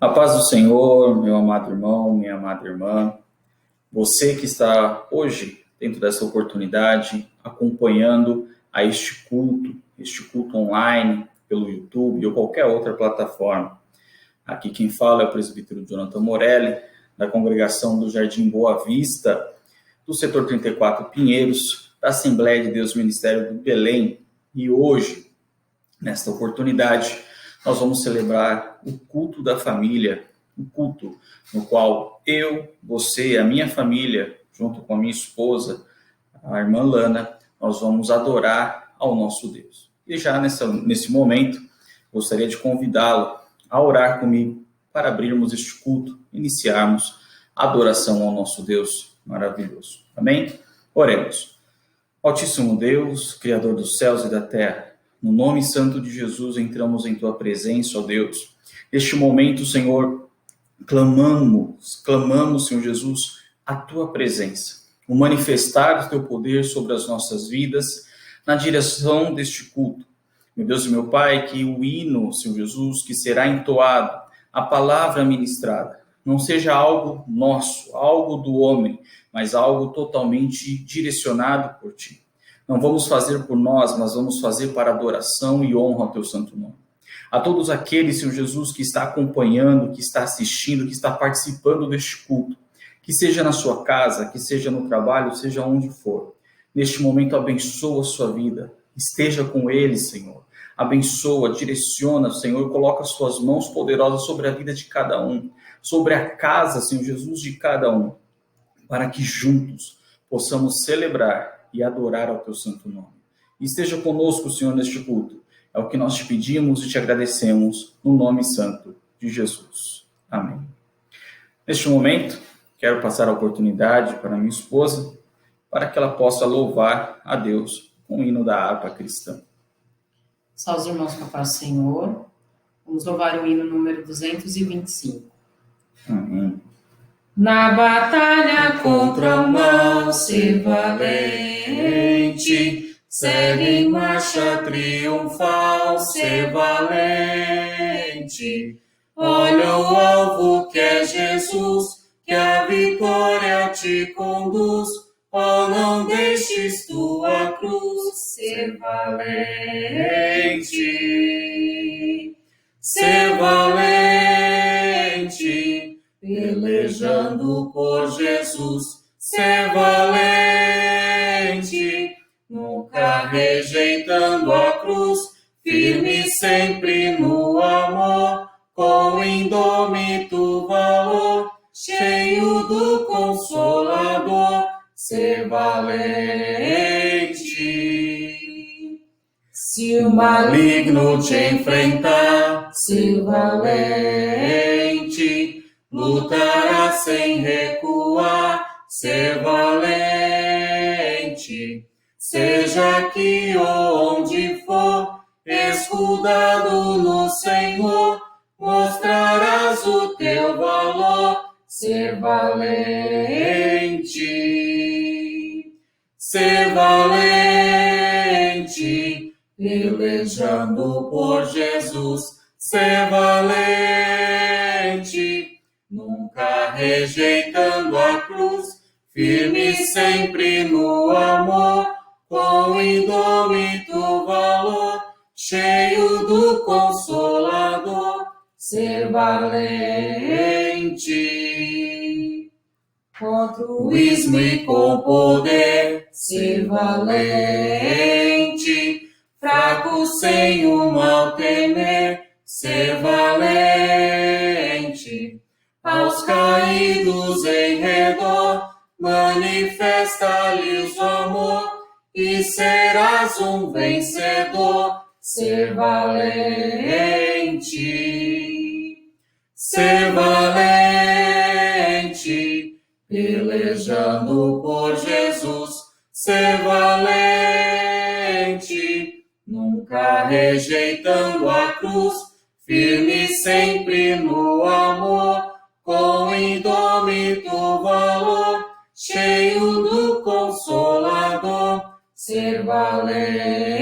A paz do Senhor, meu amado irmão, minha amada irmã, você que está hoje, dentro dessa oportunidade, acompanhando a este culto online, pelo YouTube ou qualquer outra plataforma. Aqui quem fala é o presbítero Jonathan Morelli, da congregação do Jardim Boa Vista, do setor 34 Pinheiros, da Assembleia de Deus Ministério do Belém. E hoje, nesta oportunidade, nós vamos celebrar o culto da família, um culto no qual eu, você, a minha família, junto com a minha esposa, a irmã Lana, nós vamos adorar ao nosso Deus. E já nesse momento, gostaria de convidá-lo a orar comigo para abrirmos este culto, iniciarmos a adoração ao nosso Deus maravilhoso. Amém? Oremos. Altíssimo Deus, Criador dos céus e da terra, no nome santo de Jesus, entramos em Tua presença, ó Deus. Neste momento, Senhor, clamamos, Senhor Jesus, a Tua presença. O manifestar do Teu poder sobre as nossas vidas, na direção deste culto. Meu Deus e meu Pai, que o hino, Senhor Jesus, que será entoado, a palavra ministrada, não seja algo nosso, algo do homem, mas algo totalmente direcionado por Ti. Não vamos fazer por nós, mas vamos fazer para adoração e honra ao Teu santo nome. A todos aqueles, Senhor Jesus, que está acompanhando, que está assistindo, que está participando deste culto, que seja na sua casa, que seja no trabalho, seja onde for. Neste momento, abençoa a sua vida. Esteja com eles, Senhor. Abençoa, direciona, Senhor, coloca as suas mãos poderosas sobre a vida de cada um, sobre a casa, Senhor Jesus, de cada um, para que juntos possamos celebrar e adorar ao Teu santo nome. E esteja conosco, Senhor, neste culto. É o que nós te pedimos e te agradecemos no nome santo de Jesus. Amém. Neste momento, quero passar a oportunidade para minha esposa, para que ela possa louvar a Deus com o hino da harpa cristã. Salve os irmãos com a paz do Senhor. Vamos louvar o hino número 225. Amém. Na batalha contra o mal, ser valente, segue em marcha triunfal, ser valente. Olha o alvo que é Jesus, que a vitória te conduz. Oh, não deixes tua cruz, ser valente, ser valente, pelejando por Jesus, ser valente, nunca rejeitando a cruz, firme sempre no amor, com indômito valor, cheio do Consolador, ser valente. Se o maligno te enfrentar, ser valente, lutará sem recuar, ser valente. Seja aqui ou onde for, escudado no Senhor, mostrarás o teu valor, ser valente, ser valente, pelejando por Jesus, ser valente, nunca rejeitando a cruz, firme sempre no amor, com indômito valor, cheio do Consolador, ser valente. Contra o ismo e com poder, ser valente. Fraco sem o mal temer, ser valente. Aos caídos em redor, manifesta-lhes o amor, e serás um vencedor, ser valente, ser valente, pelejando por Jesus, ser valente, nunca rejeitando a cruz, firme sempre no amor, com indômito valor, cheio do Consolador, ser valente.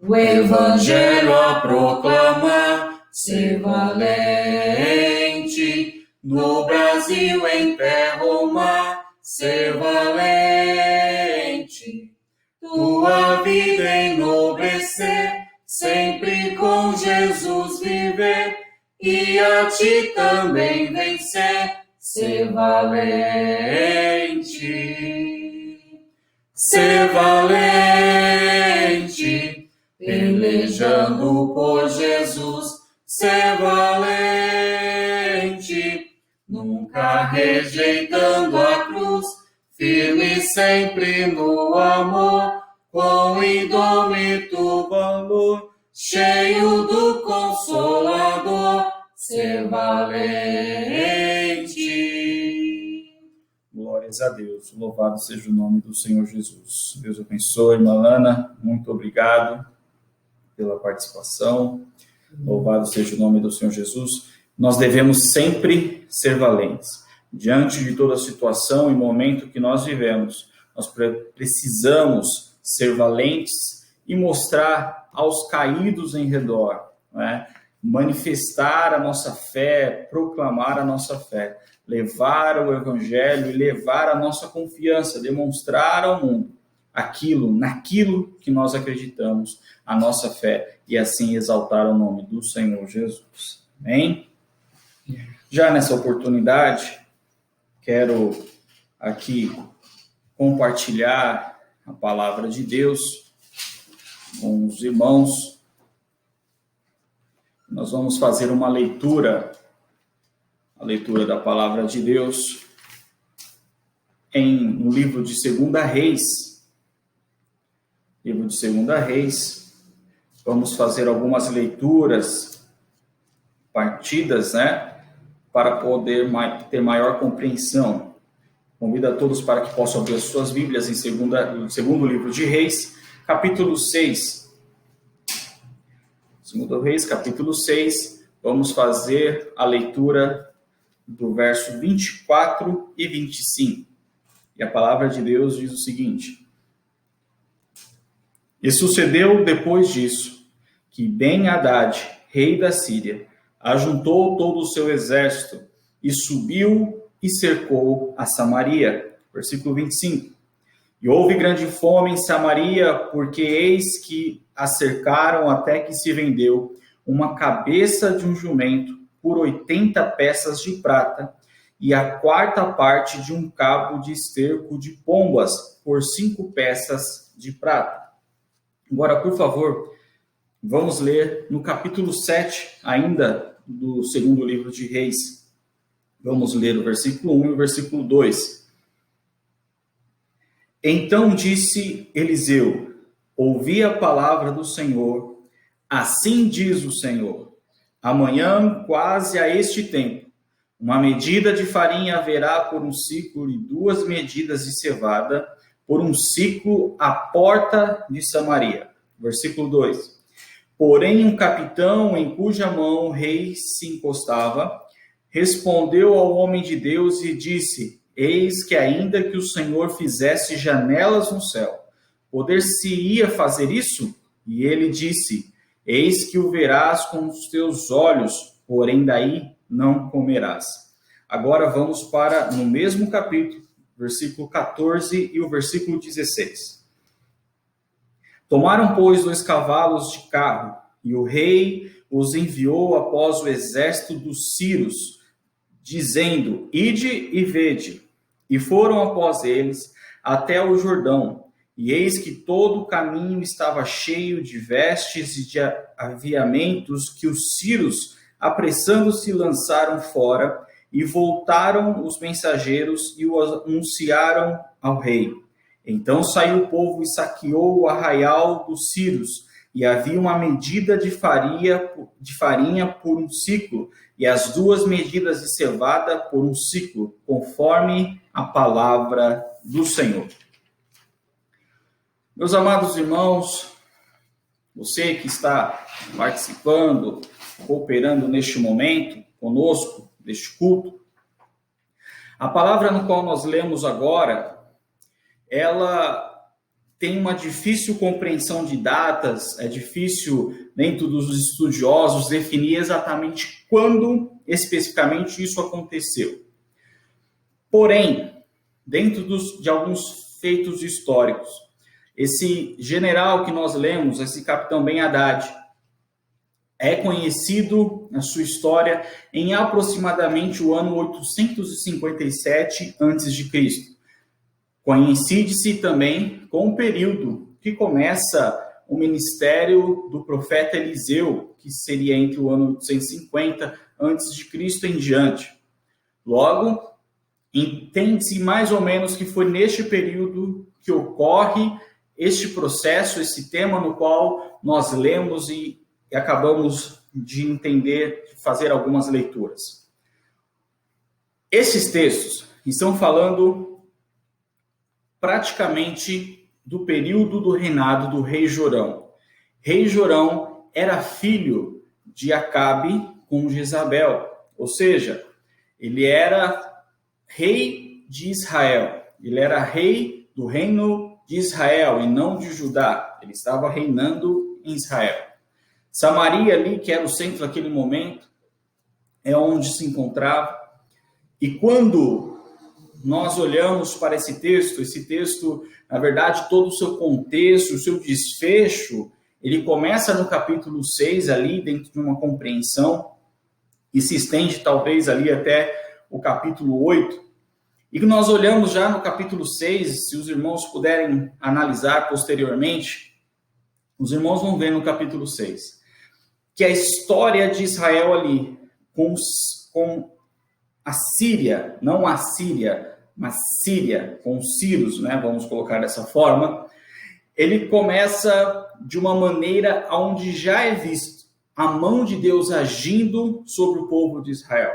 O Evangelho a proclamar, ser valente. No Brasil, em terra ou mar, ser valente. Tua vida enobrecer, sempre com Jesus viver, e a ti também vencer, ser valente. Ser valente, pelejando por Jesus, ser valente, nunca rejeitando a cruz, firme sempre no amor, com indômito valor, cheio do Consolador, ser valente. Glórias a Deus, louvado seja o nome do Senhor Jesus. Deus abençoe, irmã Lana, muito obrigado pela participação. Louvado seja o nome do Senhor Jesus. Nós devemos sempre ser valentes. Diante de toda a situação e momento que nós vivemos, nós precisamos ser valentes e mostrar aos caídos em redor, né? Manifestar a nossa fé, proclamar a nossa fé, levar o Evangelho e levar a nossa confiança, demonstrar ao mundo naquilo que nós acreditamos, a nossa fé, e assim exaltar o nome do Senhor Jesus. Amém? Já nessa oportunidade, quero aqui compartilhar a palavra de Deus com os irmãos. Nós vamos fazer uma leitura, a leitura da palavra de Deus no livro de 2 Reis. Livro de 2 Reis. Vamos fazer algumas leituras partidas, né? Para poder ter maior compreensão. Convido a todos para que possam abrir as suas Bíblias em segundo livro de Reis, capítulo 6. Segundo Reis, capítulo 6, vamos fazer a leitura do verso 24 e 25. E a palavra de Deus diz o seguinte: E sucedeu depois disso, que Ben-Hadad, rei da Síria, ajuntou todo o seu exército e subiu e cercou a Samaria. Versículo 25. E houve grande fome em Samaria, porque eis que a cercaram até que se vendeu uma cabeça de um jumento por 80 peças de prata e a quarta parte de um cabo de esterco de pombas por 5 peças de prata. Agora, por favor, vamos ler no capítulo 7, ainda do segundo livro de Reis. Vamos ler o versículo 1 e o versículo 2. Então disse Eliseu: ouvi a palavra do Senhor, assim diz o Senhor: amanhã, quase a este tempo, uma medida de farinha haverá por um ciclo e 2 medidas de cevada por um ciclo à porta de Samaria. Versículo 2. Porém, um capitão em cuja mão o rei se encostava, respondeu ao homem de Deus e disse: eis que ainda que o Senhor fizesse janelas no céu, poder-se-ia fazer isso? E ele disse: eis que o verás com os teus olhos, porém daí não comerás. Agora vamos para, no mesmo capítulo, versículo 14 e o versículo 16. Tomaram, pois, 2 cavalos de carro, e o rei os enviou após o exército dos sírios, dizendo: ide e vede. E foram após eles até o Jordão, e eis que todo o caminho estava cheio de vestes e de aviamentos, que os sírios, apressando-se, lançaram fora, e voltaram os mensageiros e o anunciaram ao rei. Então saiu o povo e saqueou o arraial dos sírios, e havia uma medida de farinha por um ciclo, e as 2 medidas de cevada por um ciclo, conforme a palavra do Senhor. Meus amados irmãos, você que está participando, cooperando neste momento conosco, neste culto, a palavra no qual nós lemos agora, ela tem uma difícil compreensão de datas, é difícil, dentro dos estudiosos, definir exatamente quando, especificamente, isso aconteceu. Porém, dentro de alguns feitos históricos, esse general que nós lemos, esse capitão Ben Haddad, é conhecido na sua história em aproximadamente o ano 857 a.C. Coincide-se também com o período que começa o ministério do profeta Eliseu, que seria entre o ano 850 a.C. em diante. Logo, entende-se mais ou menos que foi neste período que ocorre este processo, esse tema no qual nós lemos e acabamos de entender, de fazer algumas leituras. Esses textos estão falando praticamente do período do reinado do rei Jorão. Rei Jorão era filho de Acabe com Jezabel, ou seja, ele era rei de Israel, ele era rei do reino de Israel e não de Judá, ele estava reinando em Israel. Samaria ali, que era o centro daquele momento, é onde se encontrava, e quando nós olhamos para esse texto, na verdade, todo o seu contexto, o seu desfecho, ele começa no capítulo 6 ali, dentro de uma compreensão, e se estende talvez ali até o capítulo 8. E que nós olhamos já no capítulo 6, se os irmãos puderem analisar posteriormente, os irmãos vão ver no capítulo 6, que a história de Israel ali, com a Síria, não a Síria, mas Síria, com os Círios, né, vamos colocar dessa forma, ele começa de uma maneira onde já é visto a mão de Deus agindo sobre o povo de Israel.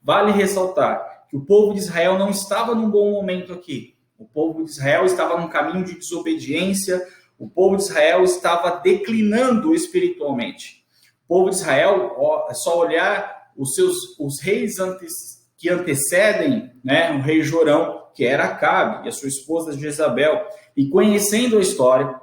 Vale ressaltar que o povo de Israel não estava num bom momento aqui. O povo de Israel estava num caminho de desobediência, o povo de Israel estava declinando espiritualmente. O povo de Israel, é só olhar os reis que antecedem, né, o rei Jorão, que era Acabe, e a sua esposa Jezabel. E conhecendo a história,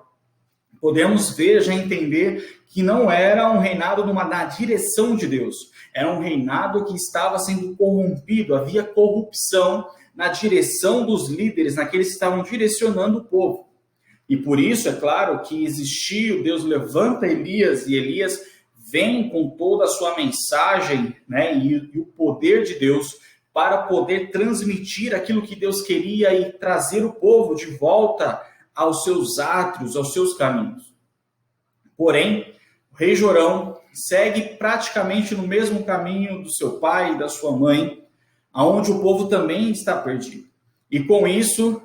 podemos ver, já entender, que não era um reinado na direção de Deus. Era um reinado que estava sendo corrompido, havia corrupção na direção dos líderes, naqueles que estavam direcionando o povo. E por isso, é claro, que existiu, Deus levanta Elias, e Elias vem com toda a sua mensagem, né, e o poder de Deus para poder transmitir aquilo que Deus queria e trazer o povo de volta aos seus átrios, aos seus caminhos. Porém, o rei Jorão segue praticamente no mesmo caminho do seu pai e da sua mãe, aonde o povo também está perdido. E com isso,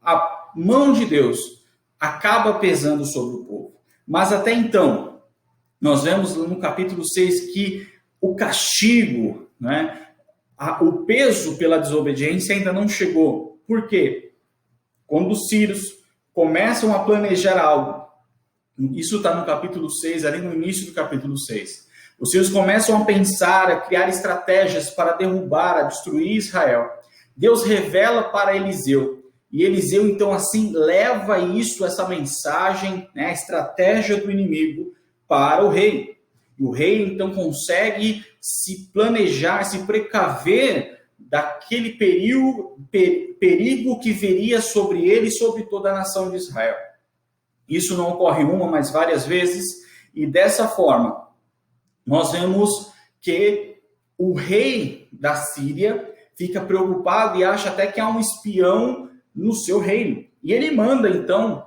a mão de Deus acaba pesando sobre o povo. Mas até então, nós vemos no capítulo 6 que o castigo, né, o peso pela desobediência ainda não chegou. Por quê? Quando os sírios começam a planejar algo, isso está no capítulo 6, ali no início do capítulo 6. Os sírios começam a pensar, a criar estratégias para derrubar, a destruir Israel. Deus revela para Eliseu. E Eliseu, então, assim, leva essa mensagem, né, a estratégia do inimigo, para o rei. E o rei, então, consegue se planejar, se precaver daquele perigo que viria sobre ele e sobre toda a nação de Israel. Isso não ocorre uma, mas várias vezes, e dessa forma, nós vemos que o rei da Síria fica preocupado e acha até que há um espião no seu reino. E ele manda, então,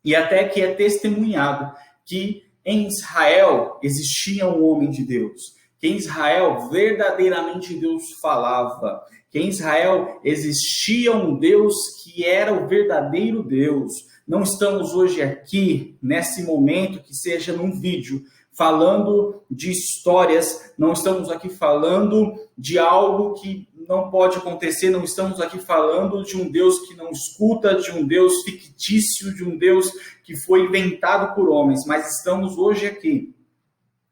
e até que é testemunhado, que em Israel existia um homem de Deus, que em Israel verdadeiramente Deus falava, que em Israel existia um Deus que era o verdadeiro Deus. Não estamos hoje aqui, nesse momento, que seja num vídeo, falando de histórias, não estamos aqui falando de algo que não pode acontecer, não estamos aqui falando de um Deus que não escuta, de um Deus fictício, de um Deus que foi inventado por homens, mas estamos hoje aqui,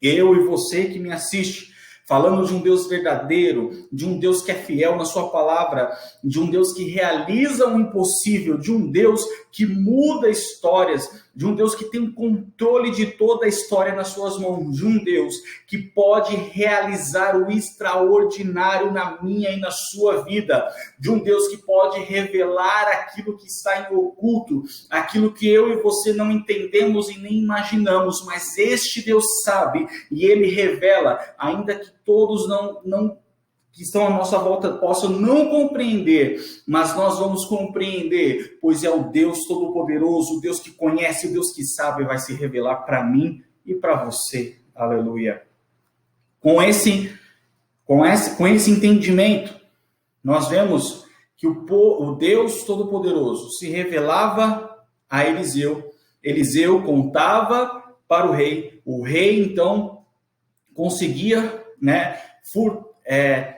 eu e você que me assiste, falando de um Deus verdadeiro, de um Deus que é fiel na sua palavra, de um Deus que realiza o impossível, de um Deus que muda histórias, de um Deus que tem o controle de toda a história nas suas mãos, de um Deus que pode realizar o extraordinário na minha e na sua vida, de um Deus que pode revelar aquilo que está em oculto, aquilo que eu e você não entendemos e nem imaginamos, mas este Deus sabe e Ele revela, ainda que todos que estão à nossa volta possam não compreender, mas nós vamos compreender, pois é o Deus Todo-Poderoso, o Deus que conhece, o Deus que sabe, vai se revelar para mim e para você. Aleluia. Com esse entendimento, nós vemos que o Deus Todo-Poderoso se revelava a Eliseu. Eliseu contava para o rei então conseguia,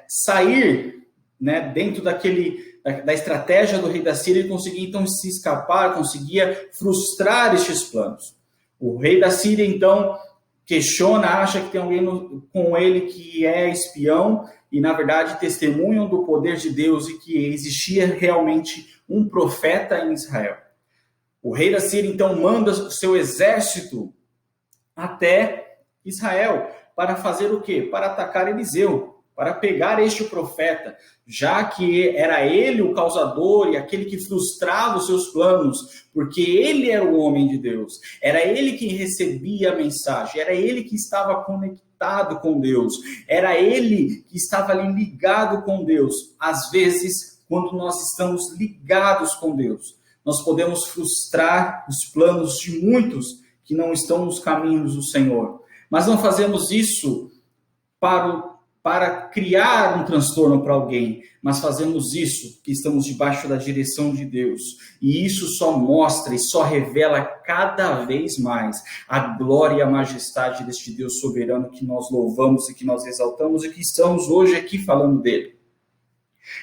sair, dentro da estratégia do rei da Síria, ele conseguia então se escapar, conseguia frustrar estes planos. O rei da Síria então questiona, acha que tem alguém com ele que é espião e na verdade testemunham do poder de Deus e que existia realmente um profeta em Israel. O rei da Síria então manda o seu exército até Israel para fazer o quê? Para atacar Eliseu, para pegar este profeta, já que era ele o causador e aquele que frustrava os seus planos, porque ele era o homem de Deus, era ele que recebia a mensagem, era ele que estava conectado com Deus, era ele que estava ali ligado com Deus. Às vezes, quando nós estamos ligados com Deus, nós podemos frustrar os planos de muitos que não estão nos caminhos do Senhor. Mas não fazemos isso para criar um transtorno para alguém, mas fazemos isso que estamos debaixo da direção de Deus. E isso só mostra e só revela cada vez mais a glória e a majestade deste Deus soberano que nós louvamos e que nós exaltamos e que estamos hoje aqui falando dele.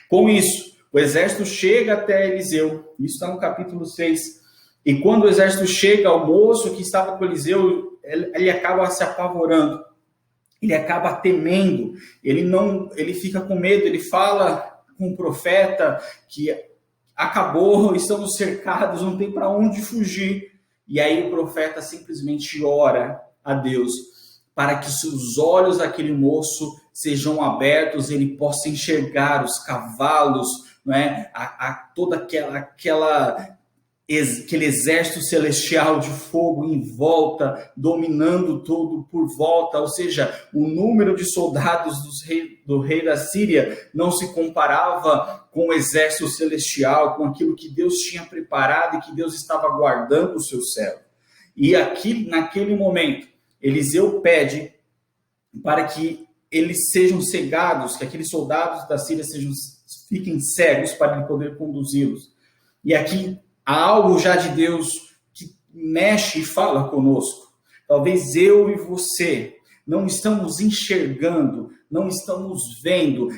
Com isso, o exército chega até Eliseu, isso está no capítulo 6, e quando o exército chega ao moço que estava com Eliseu, ele acaba se apavorando, ele acaba temendo, ele fica com medo, ele fala com o profeta que acabou, estamos cercados, não tem para onde fugir. E aí o profeta simplesmente ora a Deus para que os olhos daquele moço sejam abertos, ele possa enxergar os cavalos, toda aquele exército celestial de fogo em volta, dominando tudo por volta, ou seja, o número de soldados do rei da Síria não se comparava com o exército celestial, com aquilo que Deus tinha preparado e que Deus estava guardando o seu céu. E aqui, naquele momento, Eliseu pede para que eles sejam cegados, que aqueles soldados da Síria fiquem cegos para ele poder conduzi-los. E aqui há algo já de Deus que mexe e fala conosco. Talvez eu e você não estamos enxergando, não estamos vendo,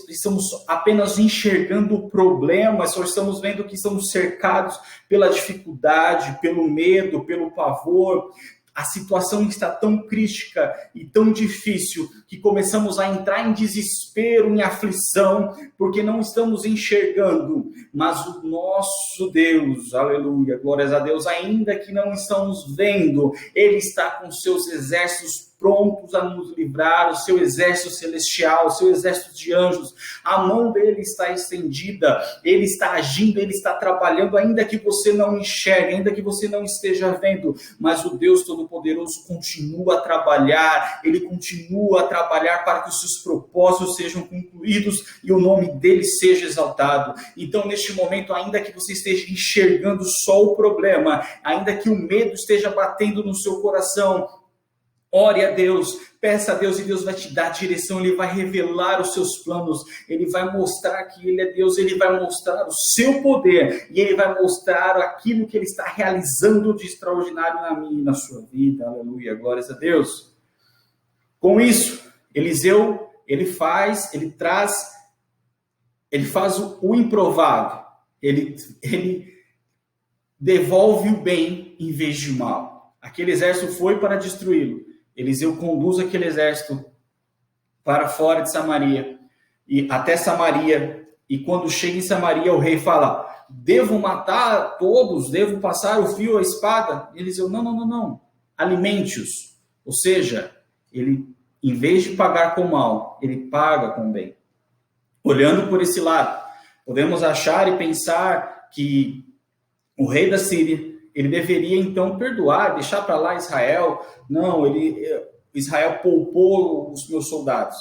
estamos apenas enxergando o problema, só estamos vendo que estamos cercados pela dificuldade, pelo medo, pelo pavor. A situação está tão crítica e tão difícil que começamos a entrar em desespero, em aflição, porque não estamos enxergando. Mas o nosso Deus, aleluia, glórias a Deus, ainda que não estamos vendo, Ele está com seus exércitos prontos a nos livrar, o seu exército celestial, o seu exército de anjos, a mão dele está estendida, ele está agindo, ele está trabalhando, ainda que você não enxergue, ainda que você não esteja vendo, mas o Deus Todo-Poderoso continua a trabalhar, ele continua a trabalhar para que os seus propósitos sejam concluídos e o nome dele seja exaltado. Então, neste momento, ainda que você esteja enxergando só o problema, ainda que o medo esteja batendo no seu coração, ore a Deus, peça a Deus e Deus vai te dar direção, Ele vai revelar os seus planos, Ele vai mostrar que Ele é Deus, Ele vai mostrar o seu poder e Ele vai mostrar aquilo que Ele está realizando de extraordinário na minha e na sua vida, aleluia, glórias a Deus. Com isso, Eliseu, ele faz o improvável, ele devolve o bem em vez de mal. Aquele exército foi para destruí-lo. Eliseu conduz aquele exército para fora de Samaria, e até Samaria, e quando chega em Samaria, o rei fala: devo matar todos, devo passar o fio, a espada? E Eliseu: não, alimente-os. Ou seja, ele, em vez de pagar com mal, ele paga com bem. Olhando por esse lado, podemos achar e pensar que o rei da Síria, ele deveria então perdoar, deixar para lá Israel. Não, Israel poupou os meus soldados.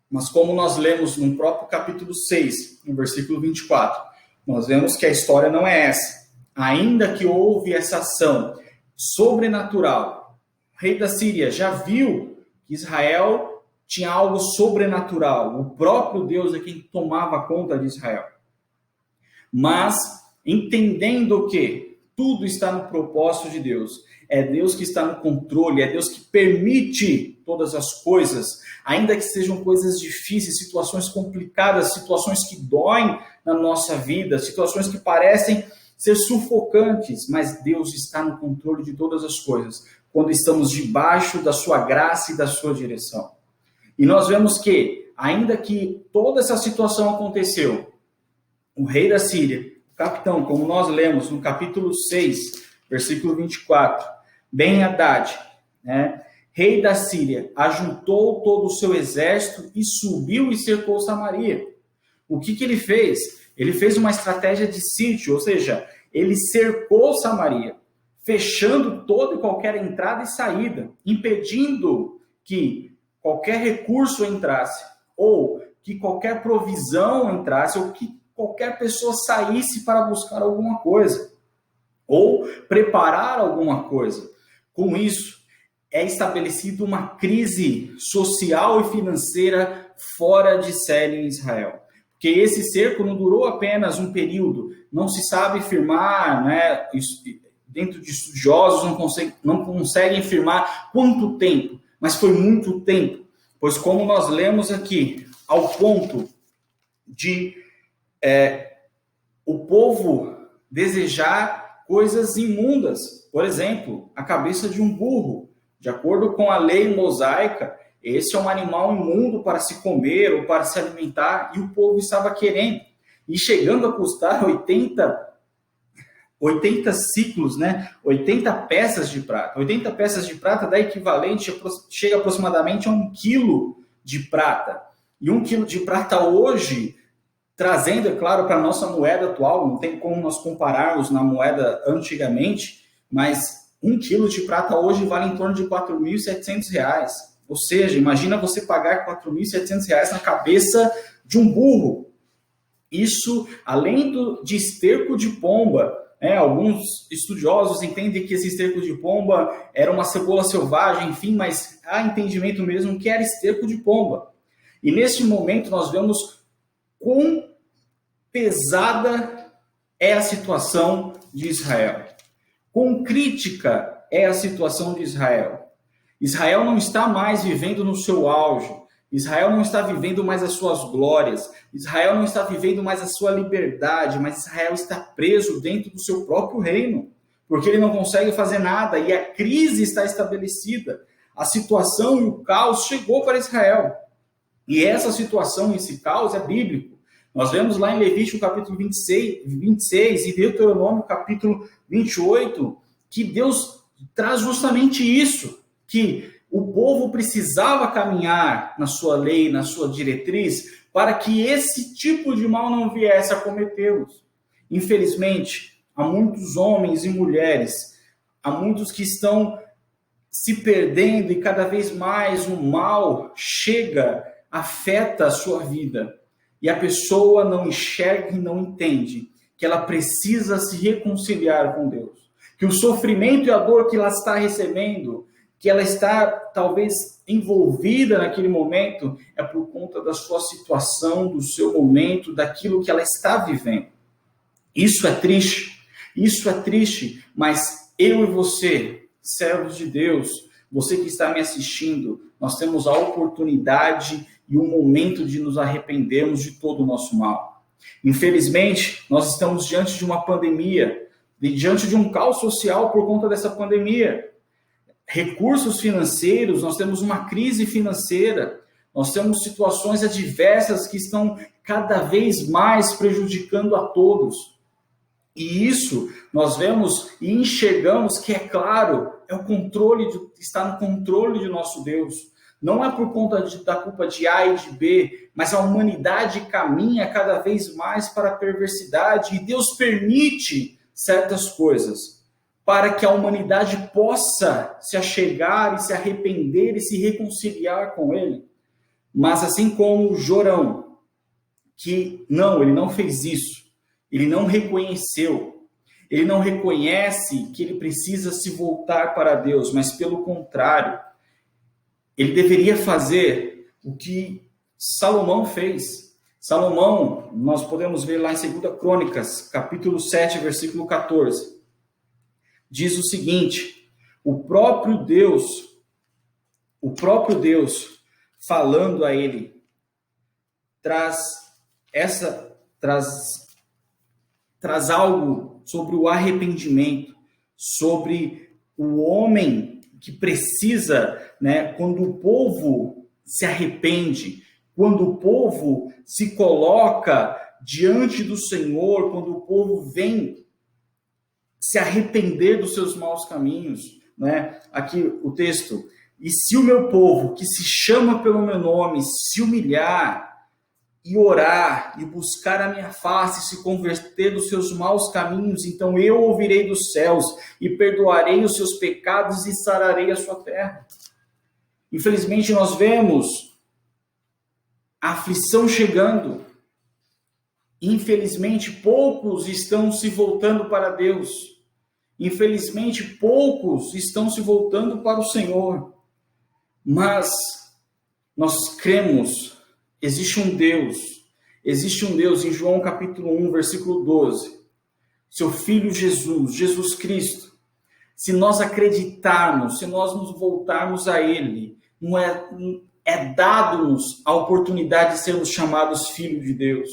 Mas como nós lemos no próprio capítulo 6, no versículo 24, nós vemos que a história não é essa. Ainda que houve essa ação sobrenatural, o rei da Síria já viu que Israel tinha algo sobrenatural. O próprio Deus é quem tomava conta de Israel. Mas, entendendo que tudo está no propósito de Deus, é Deus que está no controle, é Deus que permite todas as coisas, ainda que sejam coisas difíceis, situações complicadas, situações que doem na nossa vida, situações que parecem ser sufocantes, mas Deus está no controle de todas as coisas, quando estamos debaixo da sua graça e da sua direção. E nós vemos que, ainda que toda essa situação aconteceu, o rei da Síria, o capitão, como nós lemos no capítulo 6, versículo 24, Ben-Hadad, rei da Síria, ajuntou todo o seu exército e subiu e cercou Samaria. O que ele fez? Ele fez uma estratégia de sítio, ou seja, ele cercou Samaria, fechando toda e qualquer entrada e saída, impedindo que qualquer recurso entrasse, ou que qualquer provisão entrasse, ou que qualquer pessoa saísse para buscar alguma coisa, ou preparar alguma coisa. Com isso, é estabelecida uma crise social e financeira fora de série em Israel. Porque esse cerco não durou apenas um período, não se sabe afirmar, dentro de estudiosos não conseguem afirmar quanto tempo, mas foi muito tempo, pois como nós lemos aqui, ao ponto de o povo desejar coisas imundas, por exemplo, a cabeça de um burro. De acordo com a lei mosaica, esse é um animal imundo para se comer ou para se alimentar, e o povo estava querendo. E chegando a custar 80 ciclos, 80 peças de prata. 80 peças de prata dá equivalente, chega aproximadamente a 1 quilo de prata. E 1 quilo de prata hoje, trazendo, é claro, para a nossa moeda atual, não tem como nós compararmos na moeda antigamente, mas 1 quilo de prata hoje vale em torno de R$ 4.700. Ou seja, imagina você pagar R$ 4.700 na cabeça de um burro. Isso, além de esterco de pomba, alguns estudiosos entendem que esse esterco de pomba era uma cebola selvagem, enfim, mas há entendimento mesmo que era esterco de pomba. E nesse momento nós vemos quão pesada é a situação de Israel. Quão crítica é a situação de Israel. Israel não está mais vivendo no seu auge. Israel não está vivendo mais as suas glórias. Israel não está vivendo mais a sua liberdade, mas Israel está preso dentro do seu próprio reino, porque ele não consegue fazer nada e a crise está estabelecida. A situação e o caos chegou para Israel. E essa situação, esse caos é bíblico. Nós vemos lá em Levítico capítulo 26 e Deuteronômio capítulo 28, que Deus traz justamente isso, que o povo precisava caminhar na sua lei, na sua diretriz, para que esse tipo de mal não viesse a cometê-los. Infelizmente, há muitos homens e mulheres, há muitos que estão se perdendo e cada vez mais o mal chega, afeta a sua vida. E a pessoa não enxerga e não entende que ela precisa se reconciliar com Deus. Que o sofrimento e a dor que ela está recebendo, que ela está talvez envolvida naquele momento, é por conta da sua situação, do seu momento, daquilo que ela está vivendo. Isso é triste, mas eu e você, servos de Deus, você que está me assistindo, nós temos a oportunidade e o momento de nos arrependermos de todo o nosso mal. Infelizmente, nós estamos diante de uma pandemia, diante de um caos social por conta dessa pandemia. Recursos financeiros, nós temos uma crise financeira, Nós temos situações adversas que estão cada vez mais prejudicando a todos. E isso nós vemos e enxergamos que, é claro, está no controle de nosso Deus. Não é por conta da culpa de A e de B, mas a humanidade caminha cada vez mais para a perversidade, e Deus permite certas coisas para que a humanidade possa se achegar e se arrepender e se reconciliar com Ele. Mas assim como Jorão, que ele não fez isso, ele não reconheceu, ele não reconhece que ele precisa se voltar para Deus, mas pelo contrário, ele deveria fazer o que Salomão fez. Salomão, nós podemos ver lá em 2 Crônicas, capítulo 7, versículo 14. Diz o seguinte: o próprio Deus falando a ele, traz algo sobre o arrependimento, sobre o homem que precisa, quando o povo se arrepende, quando o povo se coloca diante do Senhor, quando o povo vem se arrepender dos seus maus caminhos, Aqui o texto: e se o meu povo, que se chama pelo meu nome, se humilhar e orar e buscar a minha face e se converter dos seus maus caminhos, então eu ouvirei dos céus e perdoarei os seus pecados e sararei a sua terra. Infelizmente nós vemos a aflição chegando. Infelizmente poucos estão se voltando para Deus. Infelizmente poucos estão se voltando para o Senhor. Mas nós cremos, existe um Deus em João capítulo 1, versículo 12. Seu Filho Jesus Cristo. Se nós acreditarmos, se nós nos voltarmos a Ele, é dado-nos a oportunidade de sermos chamados filhos de Deus.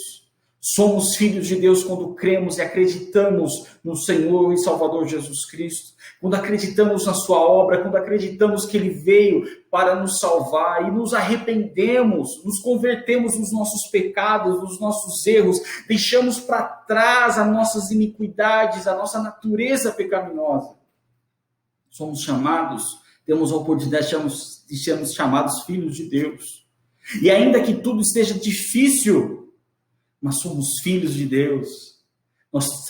Somos filhos de Deus quando cremos e acreditamos no Senhor e Salvador Jesus Cristo. Quando acreditamos na sua obra, quando acreditamos que Ele veio para nos salvar e nos arrependemos, nos convertemos nos nossos pecados, nos nossos erros, deixamos para trás as nossas iniquidades, a nossa natureza pecaminosa. Somos chamados, temos a oportunidade de sermos chamados filhos de Deus. E ainda que tudo esteja difícil, mas somos filhos de Deus. Nós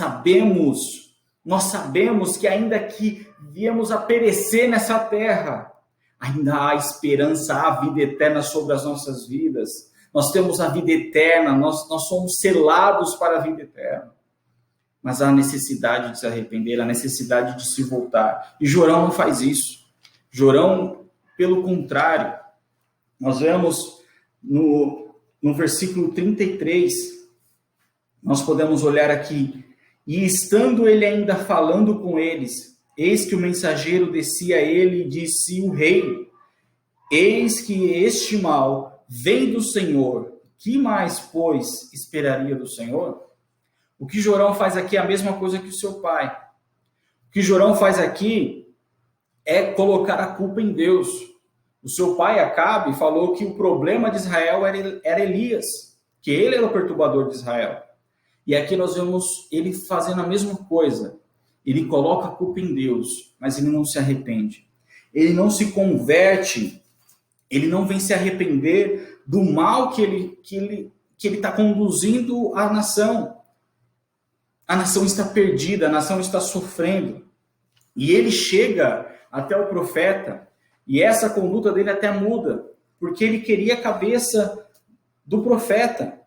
sabemos que ainda que viemos a perecer nessa terra, ainda há esperança, há vida eterna sobre as nossas vidas. Nós temos a vida eterna, nós somos selados para a vida eterna. Mas há a necessidade de se arrepender, a necessidade de se voltar. E Jorão não faz isso. Jorão, pelo contrário, nós vemos no versículo 33, nós podemos olhar aqui: e estando ele ainda falando com eles, eis que o mensageiro descia a ele e disse o rei: eis que este mal vem do Senhor, que mais, pois, esperaria do Senhor? O que Jorão faz aqui é a mesma coisa que o seu pai. O que Jorão faz aqui é colocar a culpa em Deus. O seu pai, Acabe, falou que o problema de Israel era Elias, que ele era o perturbador de Israel. E aqui nós vemos ele fazendo a mesma coisa. Ele coloca a culpa em Deus, mas ele não se arrepende. Ele não se converte, ele não vem se arrepender do mal que ele está conduzindo a nação. A nação está perdida, a nação está sofrendo. E ele chega até o profeta, e essa conduta dele até muda, porque ele queria a cabeça do profeta.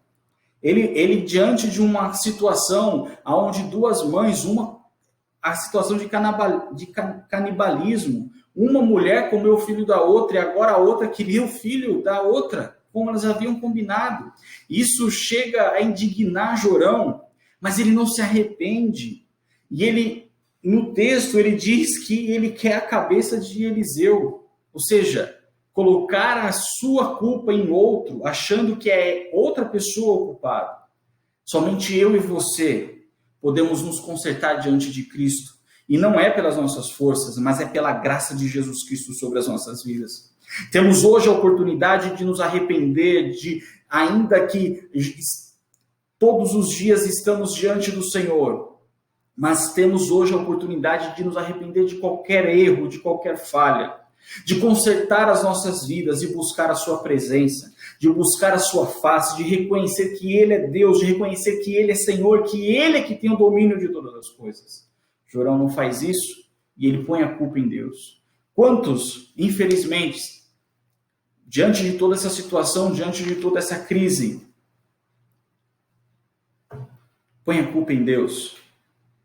Ele diante de uma situação onde duas mães, a situação de canibalismo, uma mulher comeu o filho da outra, e agora a outra queria o filho da outra, como elas haviam combinado. Isso chega a indignar Jorão, mas ele não se arrepende. E ele, no texto, ele diz que ele quer a cabeça de Eliseu. Ou seja, colocar a sua culpa em outro, achando que é outra pessoa o culpado. Somente eu e você podemos nos consertar diante de Cristo E não é pelas nossas forças, mas é pela graça de Jesus Cristo sobre as nossas vidas. Temos hoje a oportunidade de nos arrepender, ainda que todos os dias estamos diante do Senhor, mas temos hoje a oportunidade de nos arrepender de qualquer erro, de qualquer falha, de consertar as nossas vidas, de buscar a sua presença, de buscar a sua face, de reconhecer que Ele é Deus, de reconhecer que Ele é Senhor, que Ele é que tem o domínio de todas as coisas. Jorão não faz isso e ele põe a culpa em Deus. Quantos, infelizmente, diante de toda essa situação, diante de toda essa crise, põe a culpa em Deus?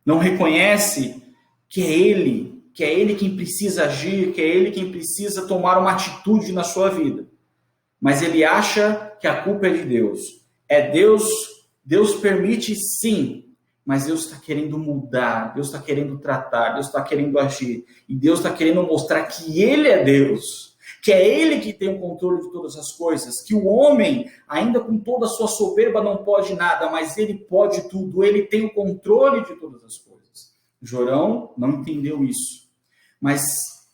Não reconhece que é Ele quem precisa agir, que é Ele quem precisa tomar uma atitude na sua vida. Mas ele acha que a culpa é de Deus. É Deus permite sim, mas Deus está querendo mudar, Deus está querendo tratar, Deus está querendo agir. E Deus está querendo mostrar que Ele é Deus, que é Ele que tem o controle de todas as coisas, que o homem, ainda com toda a sua soberba, não pode nada, mas Ele pode tudo, Ele tem o controle de todas as coisas. Jorão não entendeu isso, mas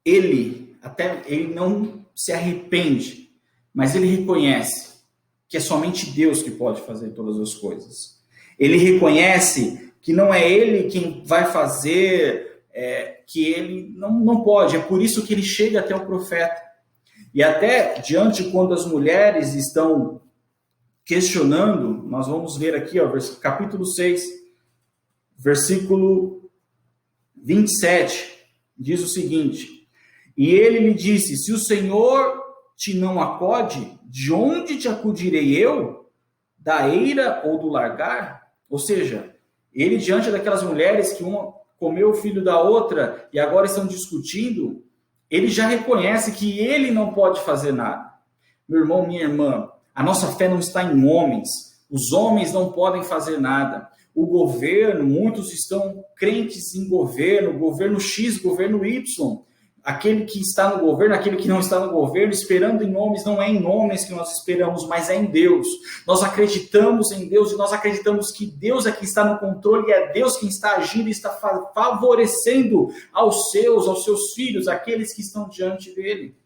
ele não se arrepende, mas ele reconhece que é somente Deus que pode fazer todas as coisas. Ele reconhece que não é ele quem vai fazer, que ele não pode. É por isso que ele chega até o profeta. E até diante, quando as mulheres estão questionando, nós vamos ver aqui, capítulo 6, versículo 27, diz o seguinte: e ele lhe disse, se o Senhor te não acode, de onde te acudirei eu? Da eira ou do largar? Ou seja, ele diante daquelas mulheres que uma comeu o filho da outra e agora estão discutindo, ele já reconhece que ele não pode fazer nada. Meu irmão, minha irmã, a nossa fé não está em homens. Os homens não podem fazer nada. O governo, muitos estão crentes em governo X, governo Y. Aquele que está no governo, aquele que não está no governo, esperando em homens, não é em homens que nós esperamos, mas é em Deus. Nós acreditamos em Deus e nós acreditamos que Deus é que está no controle e é Deus quem está agindo e está favorecendo aos seus filhos, aqueles que estão diante dele.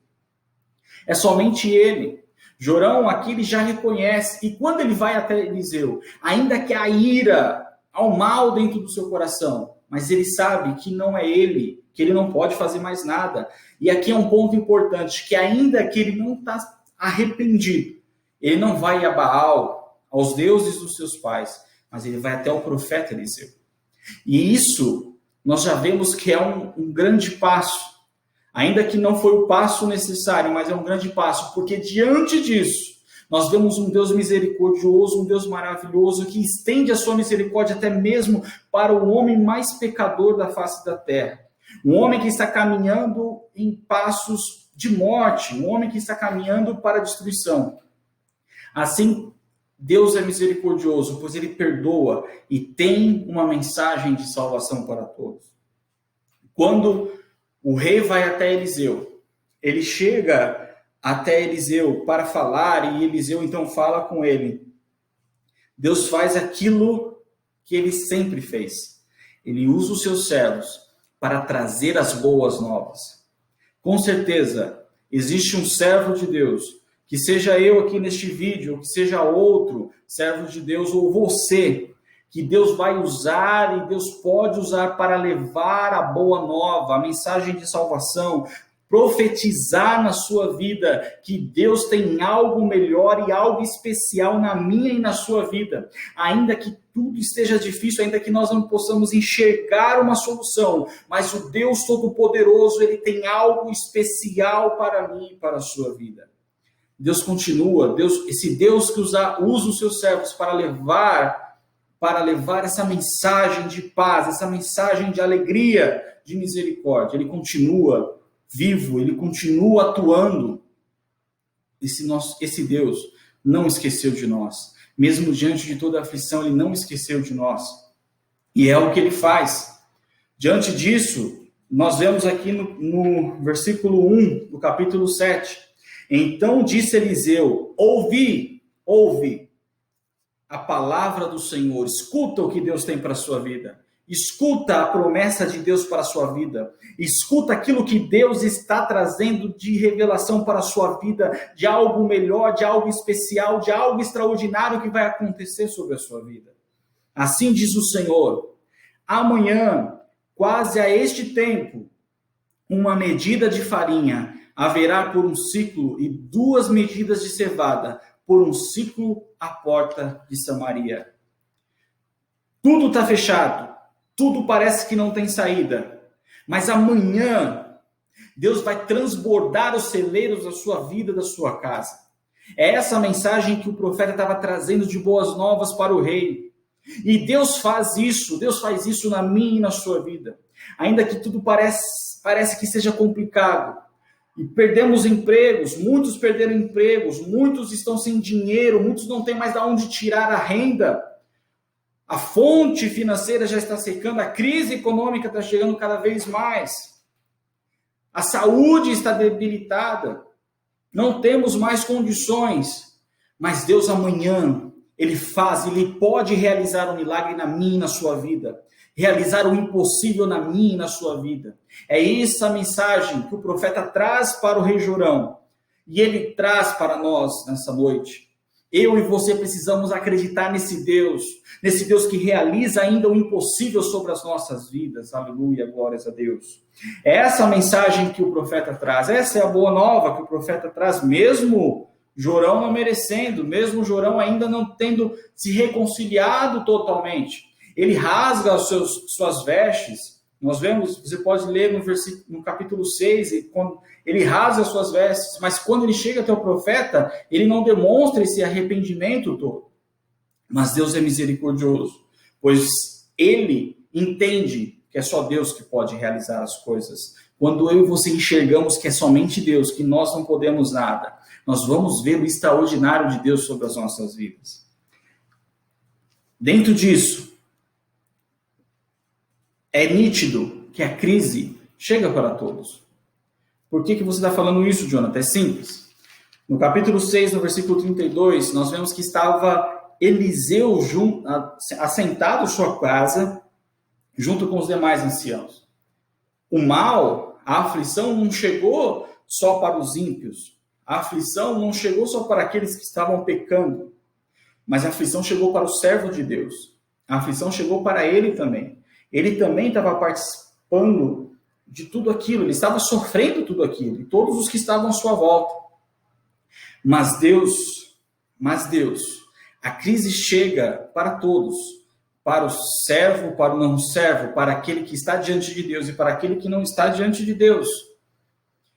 É somente ele. Jorão aqui ele já reconhece, e quando ele vai até Eliseu, ainda que a ira, ao mal dentro do seu coração, mas ele sabe que não é ele, que ele não pode fazer mais nada. E aqui é um ponto importante, que ainda que ele não está arrependido, ele não vai a Baal, aos deuses dos seus pais, mas ele vai até o profeta Eliseu. E isso, nós já vemos que é um grande passo. Ainda que não foi o passo necessário, mas é um grande passo, porque diante disso, nós vemos um Deus misericordioso, um Deus maravilhoso, que estende a sua misericórdia até mesmo para o homem mais pecador da face da terra. Um homem que está caminhando em passos de morte, um homem que está caminhando para a destruição. Assim, Deus é misericordioso, pois Ele perdoa e tem uma mensagem de salvação para todos. Quando o rei vai até Eliseu, ele chega até Eliseu para falar e Eliseu então fala com ele. Deus faz aquilo que ele sempre fez. Ele usa os seus servos para trazer as boas novas. Com certeza, existe um servo de Deus, que seja eu aqui neste vídeo, ou que seja outro servo de Deus, ou você, que Deus vai usar e Deus pode usar para levar a boa nova, a mensagem de salvação, profetizar na sua vida que Deus tem algo melhor e algo especial na minha e na sua vida. Ainda que tudo esteja difícil, ainda que nós não possamos enxergar uma solução, mas o Deus Todo-Poderoso, Ele tem algo especial para mim e para a sua vida. Deus continua, esse Deus que usa os seus servos para levar essa mensagem de paz, essa mensagem de alegria, de misericórdia. Ele continua vivo, ele continua atuando. Esse Deus não esqueceu de nós. Mesmo diante de toda a aflição, ele não esqueceu de nós. E é o que ele faz. Diante disso, nós vemos aqui no versículo 1 do capítulo 7. Então disse Eliseu, ouve a palavra do Senhor, escuta o que Deus tem para a sua vida. Escuta a promessa de Deus para a sua vida. Escuta aquilo que Deus está trazendo de revelação para a sua vida, de algo melhor, de algo especial, de algo extraordinário que vai acontecer sobre a sua vida. Assim diz o Senhor: amanhã, quase a este tempo, uma medida de farinha haverá por um ciclo e 2 medidas de cevada por um ciclo à porta de Samaria. Tudo está fechado. Tudo parece que não tem saída, mas amanhã Deus vai transbordar os celeiros da sua vida, da sua casa. É essa a mensagem que o profeta estava trazendo de boas novas para o rei. E Deus faz isso na minha e na sua vida. Ainda que tudo parece que seja complicado, e perdemos empregos, muitos perderam empregos, muitos estão sem dinheiro, muitos não têm mais de onde tirar a renda. A fonte financeira já está secando, a crise econômica está chegando cada vez mais. A saúde está debilitada, não temos mais condições. Mas Deus amanhã, Ele pode realizar um milagre na minha e na sua vida. Realizar o impossível na minha e na sua vida. É essa mensagem que o profeta traz para o rei Jorão. E ele traz para nós nessa noite. Eu e você precisamos acreditar nesse Deus que realiza ainda o impossível sobre as nossas vidas. Aleluia, glórias a Deus. É essa a mensagem que o profeta traz, essa é a boa nova que o profeta traz, mesmo Jorão não merecendo, mesmo Jorão ainda não tendo se reconciliado totalmente. Ele rasga suas vestes. Nós vemos, você pode ler no capítulo 6, e quando ele rasga suas vestes, mas quando ele chega até o profeta, ele não demonstra esse arrependimento todo. Mas Deus é misericordioso, pois ele entende que é só Deus que pode realizar as coisas. Quando eu e você enxergamos que é somente Deus, que nós não podemos nada, nós vamos ver o extraordinário de Deus sobre as nossas vidas. Dentro disso, é nítido que a crise chega para todos. Por que você está falando isso, Jonathan? É simples. No capítulo 6, no versículo 32, nós vemos que estava Eliseu assentado em sua casa, junto com os demais anciãos. O mal, a aflição não chegou só para os ímpios. A aflição não chegou só para aqueles que estavam pecando. Mas a aflição chegou para o servo de Deus. A aflição chegou para ele também. Ele também estava participando de tudo aquilo, ele estava sofrendo tudo aquilo, e todos os que estavam à sua volta. Mas Deus, a crise chega para todos, para o servo, para o não servo, para aquele que está diante de Deus e para aquele que não está diante de Deus.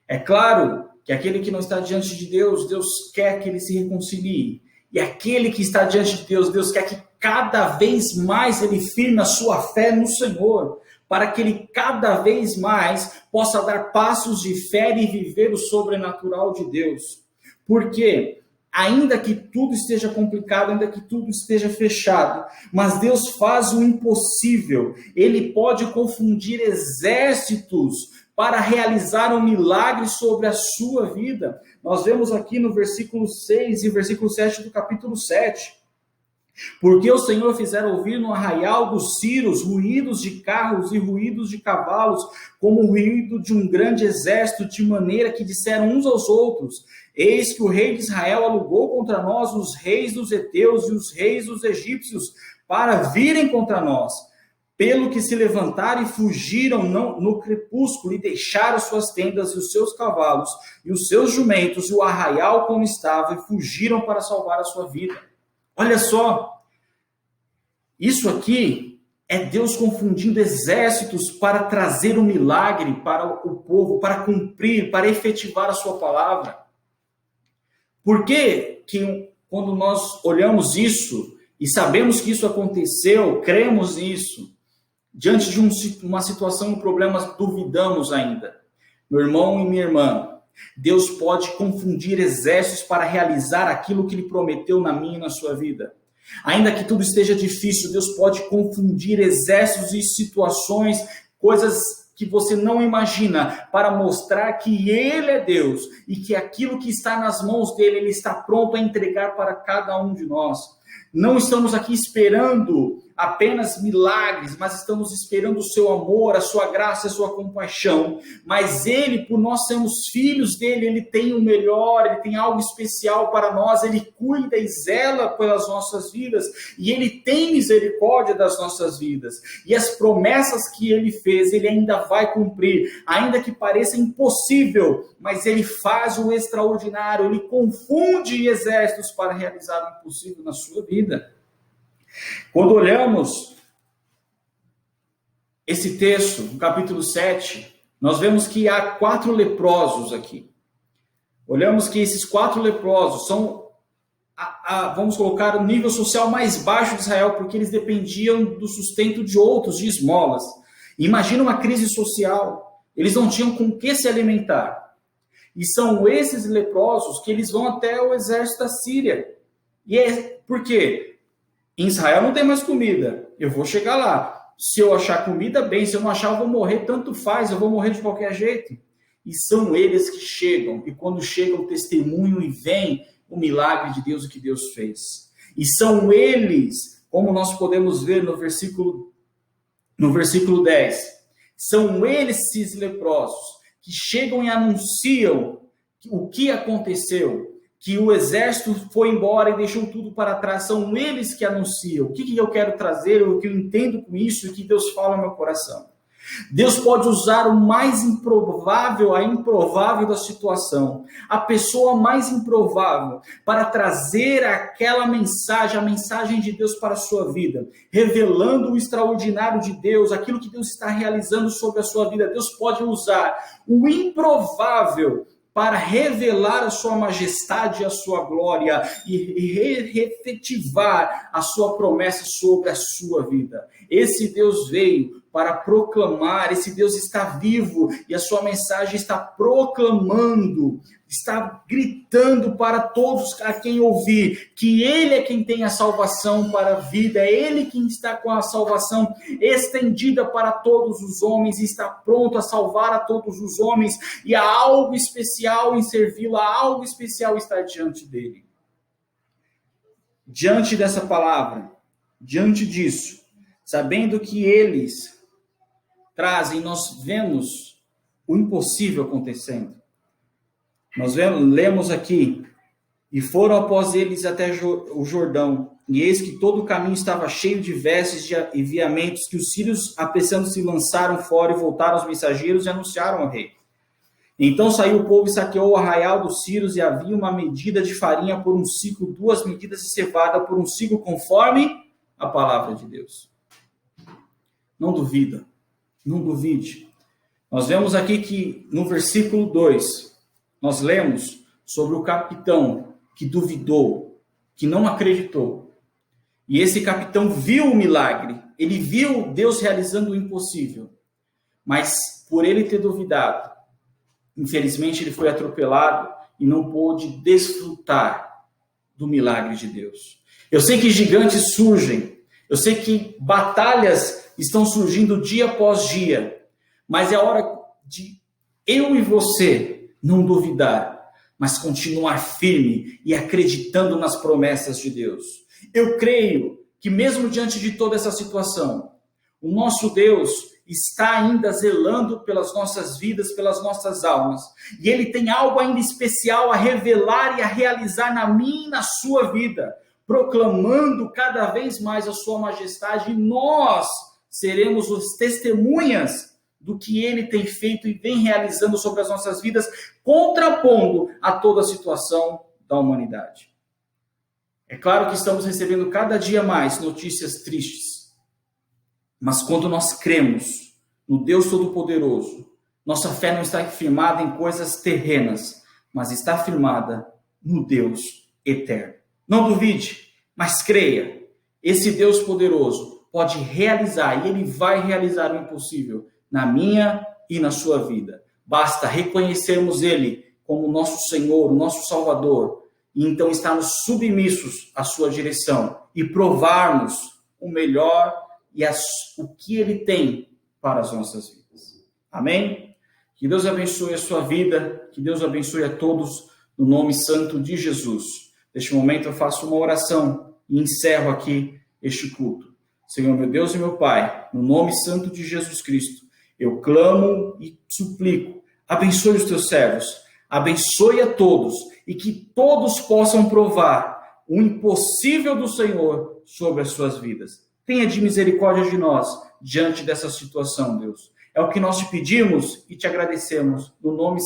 É claro que aquele que não está diante de Deus, Deus quer que ele se reconcilie. E aquele que está diante de Deus, Deus quer que cada vez mais ele firme a sua fé no Senhor, para que ele cada vez mais possa dar passos de fé e viver o sobrenatural de Deus. Porque, ainda que tudo esteja complicado, ainda que tudo esteja fechado, mas Deus faz o impossível. Ele pode confundir exércitos para realizar um milagre sobre a sua vida. Nós vemos aqui no versículo 6 e versículo 7 do capítulo 7. Porque o Senhor fizera ouvir no arraial dos ciros ruídos de carros e ruídos de cavalos, como o ruído de um grande exército, de maneira que disseram uns aos outros: eis que o rei de Israel alugou contra nós os reis dos heteus e os reis dos egípcios, para virem contra nós. Pelo que se levantaram e fugiram no crepúsculo, e deixaram suas tendas e os seus cavalos, e os seus jumentos, e o arraial como estava, e fugiram para salvar a sua vida. Olha só, isso aqui é Deus confundindo exércitos para trazer um milagre para o povo, para cumprir, para efetivar a sua palavra. Por que quando nós olhamos isso e sabemos que isso aconteceu, cremos nisso, diante de uma situação e problemas, duvidamos ainda? Meu irmão e minha irmã, Deus pode confundir exércitos para realizar aquilo que Ele prometeu na minha e na sua vida. Ainda que tudo esteja difícil, Deus pode confundir exércitos e situações, coisas que você não imagina, para mostrar que Ele é Deus e que aquilo que está nas mãos dEle, Ele está pronto a entregar para cada um de nós. não estamos aqui esperando apenas milagres, mas estamos esperando o seu amor, a sua graça, a sua compaixão. Mas ele, por nós sermos filhos dele, ele tem o melhor, ele tem algo especial para nós, ele cuida e zela pelas nossas vidas, e ele tem misericórdia das nossas vidas. E as promessas que ele fez, ele ainda vai cumprir, ainda que pareça impossível, mas ele faz o extraordinário, ele confunde exércitos para realizar o impossível na sua vida. Quando olhamos esse texto, no capítulo 7, nós vemos que há 4 leprosos aqui. Olhamos que esses 4 leprosos são, vamos colocar, o nível social mais baixo de Israel, porque eles dependiam do sustento de outros, de esmolas. Imagina uma crise social, eles não tinham com o que se alimentar. E são esses leprosos que eles vão até o exército da Síria. E por quê? Em Israel não tem mais comida, eu vou chegar lá. Se eu achar comida, bem, se eu não achar, eu vou morrer, tanto faz, eu vou morrer de qualquer jeito. E são eles que chegam, e quando chegam, testemunham e veem o milagre de Deus, o que Deus fez. E são eles, como nós podemos ver no versículo 10, são eles, esses leprosos, que chegam e anunciam o que aconteceu, que o exército foi embora e deixou tudo para trás. São eles que anunciam. O que eu quero trazer, o que eu entendo com isso, e que Deus fala no meu coração. Deus pode usar o mais improvável, a improvável da situação, a pessoa mais improvável, para trazer aquela mensagem, a mensagem de Deus para a sua vida, revelando o extraordinário de Deus, aquilo que Deus está realizando sobre a sua vida. Deus pode usar o improvável para revelar a sua majestade e a sua glória e efetivar a sua promessa sobre a sua vida. Esse Deus veio para proclamar, esse Deus está vivo e a sua mensagem está proclamando, está gritando para todos a quem ouvir, que Ele é quem tem a salvação para a vida, é Ele quem está com a salvação estendida para todos os homens e está pronto a salvar a todos os homens, e há algo especial em servi-lo, há algo especial estar diante dele. Diante dessa palavra, diante disso, sabendo que eles trazem, nós vemos o impossível acontecendo. Nós lemos aqui, e foram após eles até o Jordão, e eis que todo o caminho estava cheio de vestes e viamentos, que os sírios, apressando-se, lançaram fora e voltaram aos mensageiros e anunciaram ao rei. Então saiu o povo e saqueou o arraial dos sírios, e havia uma medida de farinha por um ciclo, 2 medidas de cevada por um ciclo, conforme a palavra de Deus. Não duvida. Não duvide. Nós vemos aqui que no versículo 2, nós lemos sobre o capitão que duvidou, que não acreditou. E esse capitão viu o milagre, ele viu Deus realizando o impossível. Mas por ele ter duvidado, infelizmente ele foi atropelado e não pôde desfrutar do milagre de Deus. Eu sei que gigantes surgem, eu sei que batalhas estão surgindo dia após dia, mas é hora de eu e você não duvidar, mas continuar firme e acreditando nas promessas de Deus. Eu creio que mesmo diante de toda essa situação, o nosso Deus está ainda zelando pelas nossas vidas, pelas nossas almas, e Ele tem algo ainda especial a revelar e a realizar na minha e na sua vida, proclamando cada vez mais a sua majestade, e nós seremos os testemunhas do que Ele tem feito e vem realizando sobre as nossas vidas, contrapondo a toda a situação da humanidade. É claro que estamos recebendo cada dia mais notícias tristes, mas quando nós cremos no Deus Todo-Poderoso, nossa fé não está firmada em coisas terrenas, mas está firmada no Deus eterno. Não duvide, mas creia. Esse Deus poderoso pode realizar, e Ele vai realizar o impossível na minha e na sua vida. Basta reconhecermos Ele como nosso Senhor, nosso Salvador, e então estarmos submissos à sua direção e provarmos o melhor e o que Ele tem para as nossas vidas. Amém? Que Deus abençoe a sua vida, que Deus abençoe a todos, no nome santo de Jesus. Neste momento eu faço uma oração e encerro aqui este culto. Senhor, meu Deus e meu Pai, no nome santo de Jesus Cristo, eu clamo e suplico, abençoe os teus servos, abençoe a todos e que todos possam provar o impossível do Senhor sobre as suas vidas. Tenha de misericórdia de nós diante dessa situação, Deus. É o que nós te pedimos e te agradecemos no nome